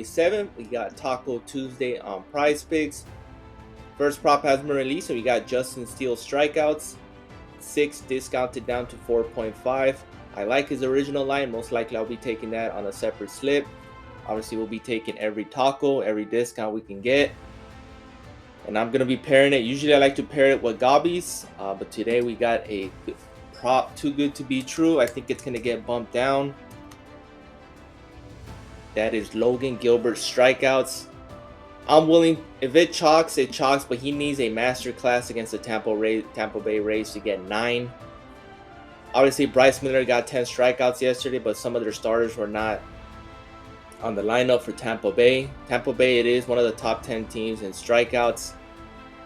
7th, we got Taco Tuesday on Prize Picks. First prop has been released, so we got Justin Steele strikeouts, 6 discounted down to 4.5. I like his original line. Most likely I'll be taking that on a separate slip. Obviously, we'll be taking every taco, every discount we can get. And I'm going to be pairing it. Usually I like to pair it with Gobbies, but today we got a prop too good to be true. I think it's going to get bumped down. That is Logan Gilbert strikeouts. I'm willing, if it chalks, it chalks, but he needs a master class against the Tampa Bay Rays to get 9. Obviously, Bryce Miller got 10 strikeouts yesterday, but some of their starters were not on the lineup for Tampa Bay. Tampa Bay, it is one of the top 10 teams in strikeouts,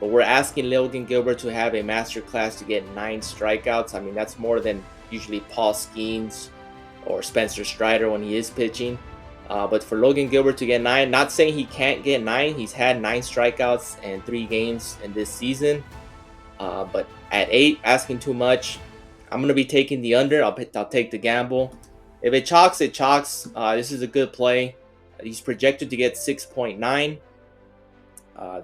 but we're asking Logan Gilbert to have a master class to get 9 strikeouts. I mean, that's more than usually Paul Skeens or Spencer Strider when he is pitching. But for Logan Gilbert to get 9, not saying he can't get 9. He's had 9 strikeouts in 3 games in this season. But at 8, asking too much. I'm going to be taking the under. I'll take the gamble. If it chalks, it chalks. This is a good play. He's projected to get 6.9.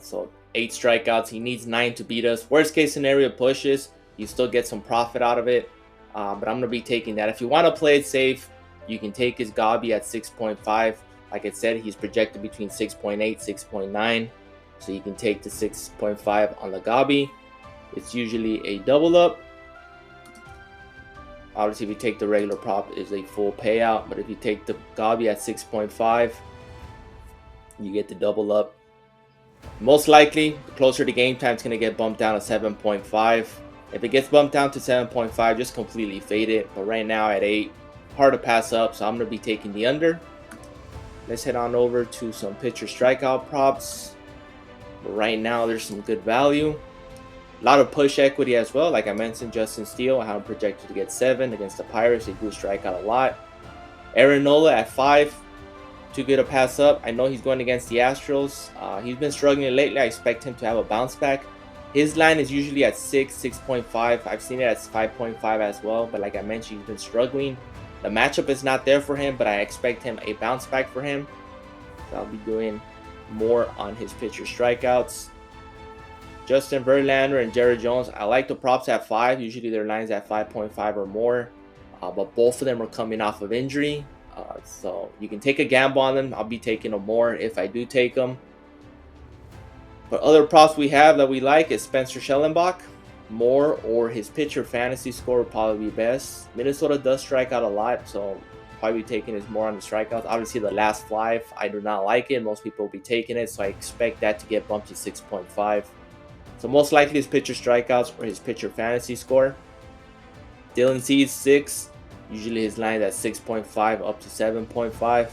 So 8 strikeouts. He needs 9 to beat us. Worst case scenario pushes. You still get some profit out of it. But I'm going to be taking that. If you want to play it safe, you can take his Gobby at 6.5. Like I said, he's projected between 6.8, 6.9. So you can take the 6.5 on the Gobby. It's usually a double up. Obviously, if you take the regular prop, it's a full payout. But if you take the Gobby at 6.5, you get the double up. Most likely, closer to game time, it's going to get bumped down to 7.5. If it gets bumped down to 7.5, just completely fade it. But right now at 8, hard to pass up, so I'm going to be taking the under. Let's head on over to some pitcher strikeout props. But right now, there's some good value. A lot of push equity as well. Like I mentioned, Justin Steele, I have him projected to get 7 against the Pirates. They do strike out a lot. Aaron Nola at 5. Too good to pass up. I know he's going against the Astros. He's been struggling lately. I expect him to have a bounce back. His line is usually at 6, 6.5. I've seen it at 5.5 as well. But like I mentioned, he's been struggling. The matchup is not there for him, but I expect him a bounce back for him. So I'll be doing more on his pitcher strikeouts. Justin Verlander and Jared Jones, I like the props at 5. Usually their lines at 5.5 or more. But both of them are coming off of injury. So you can take a gamble on them. I'll be taking them more if I do take them. But other props we have that we like is Spencer Schellenbach. More or his pitcher fantasy score would probably be best. Minnesota does strike out a lot, so probably taking is more on the strikeouts. Obviously, the last 5, I do not like it. Most people will be taking it, so I expect that to get bumped to 6.5. So most likely his pitcher strikeouts or his pitcher fantasy score. Dylan Cease 6. Usually his line is at 6.5 up to 7.5.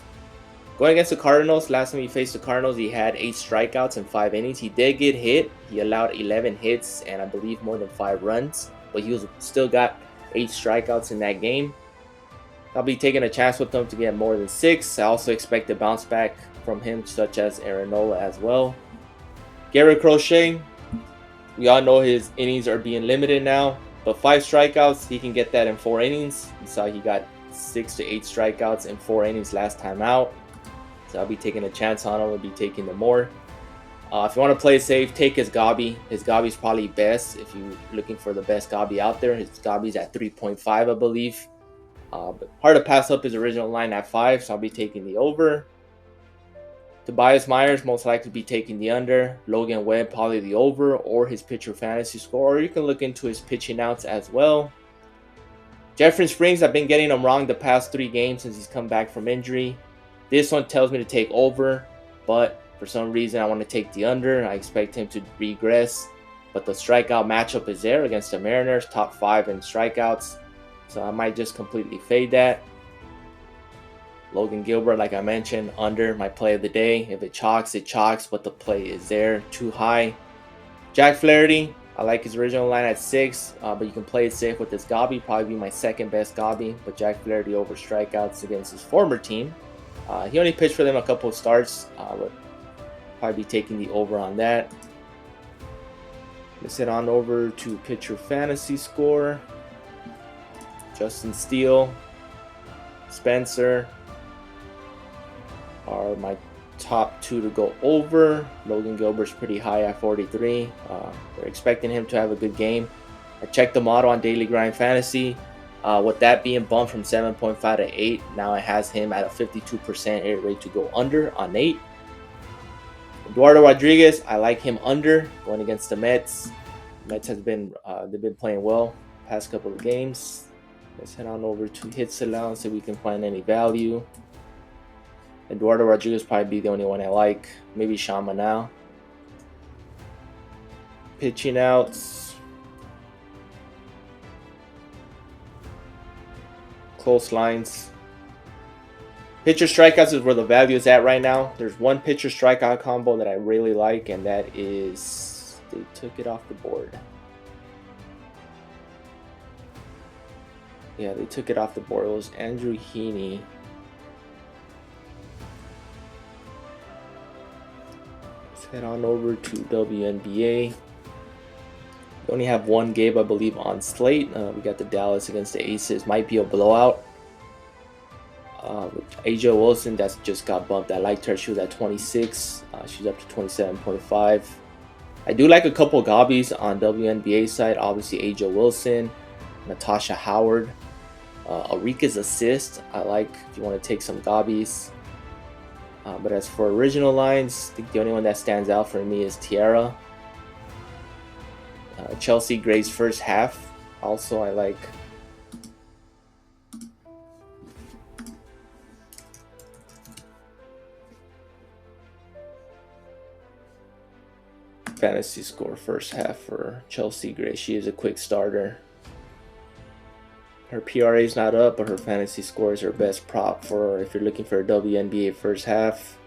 Going against the Cardinals, last time he faced the Cardinals, he had 8 strikeouts in 5 innings. He did get hit. He allowed 11 hits and I believe more than 5 runs. But he still got 8 strikeouts in that game. I'll be taking a chance with him to get more than 6. I also expect a bounce back from him, such as Aaron Nola as well. Garrett Crochet, we all know his innings are being limited now. But 5 strikeouts, he can get that in 4 innings. You saw he got 6 to 8 strikeouts in 4 innings last time out. So I'll be taking a chance on him. I'll be taking the more. If you want to play safe, take his Gobby. His Gobby is probably best if you're looking for the best Gobby out there. His Gobby's at 3.5, I believe. But hard to pass up his original line at 5, so I'll be taking the over. Tobias Myers, most likely be taking the under. Logan Webb, probably the over, or his pitcher fantasy score. Or you can look into his pitching outs as well. Jeffrey Springs, I've been getting him wrong the past 3 games since he's come back from injury. This one tells me to take over, but for some reason I want to take the under. I expect him to regress, but the strikeout matchup is there against the Mariners, top 5 in strikeouts. So I might just completely fade that. Logan Gilbert, like I mentioned, under my play of the day. If it chalks, it chalks, but the play is there, too high. Jack Flaherty, I like his original line at 6, but you can play it safe with this Gobby. Probably be my second best Gobby, but Jack Flaherty over strikeouts against his former team. He only pitched for them a couple of starts, but probably be taking the over on that. Let's head on over to pitcher fantasy score. Justin Steele, Spencer are my top 2 to go over. Logan Gilbert's pretty high at 43. They're expecting him to have a good game. I checked the model on Daily Grind Fantasy. With that being bumped from 7.5 to 8, now it has him at a 52% hit rate to go under on 8. Eduardo Rodriguez, I like him under going against the Mets. Mets has been they've been playing well past couple of games. Let's head on over to hits allowance so we can find any value. Eduardo Rodriguez probably be the only one I like. Maybe Sean Manal. Pitching outs. Close lines. Pitcher strikeouts is where the value is at right now. There's one pitcher strikeout combo that I really like, and that is they took it off the board. Yeah, they took it off the board. It was Andrew Heaney. Let's head on over to WNBA. We only have one game, I believe, on slate. We got the Dallas against the Aces. Might be a blowout. AJ Wilson, that's just got bumped. I liked her. She was at 26. She's up to 27.5. I do like a couple gobbies on WNBA side. Obviously, AJ Wilson, Natasha Howard, Arika's assist. I like if you want to take some gobbies. But as for original lines, I think the only one that stands out for me is Tiara. Chelsea Gray's first half. Also, I like. Fantasy score first half for Chelsea Gray. She is a quick starter. Her PRA is not up, but her fantasy score is her best prop for if you're looking for a WNBA first half.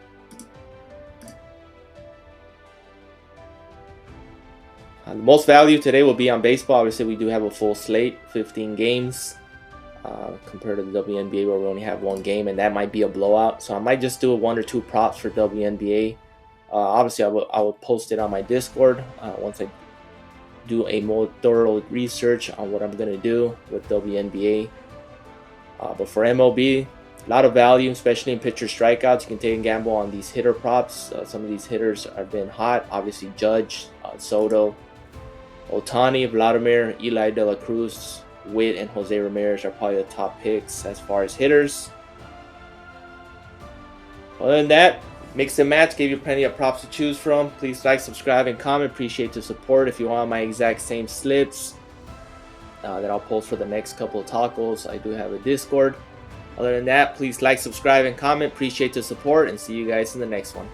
The most value today will be on baseball. Obviously, we do have a full slate, 15 games, compared to the WNBA where we only have one game, and that might be a blowout. So I might just do 1 or 2 props for WNBA. Obviously, I will post it on my Discord once I do a more thorough research on what I'm going to do with WNBA. But for MLB, a lot of value, especially in pitcher strikeouts. You can take a gamble on these hitter props. Some of these hitters have been hot. Obviously, Judge, Soto, Ohtani, Vladimir, Eli De La Cruz, Witt, and Jose Ramirez are probably the top picks as far as hitters. Other than that, mix and match, gave you plenty of props to choose from. Please like, subscribe, and comment. Appreciate the support. If you want my exact same slips that I'll post for the next couple of tacos, I do have a Discord. Other than that, please like, subscribe, and comment. Appreciate the support, and see you guys in the next one.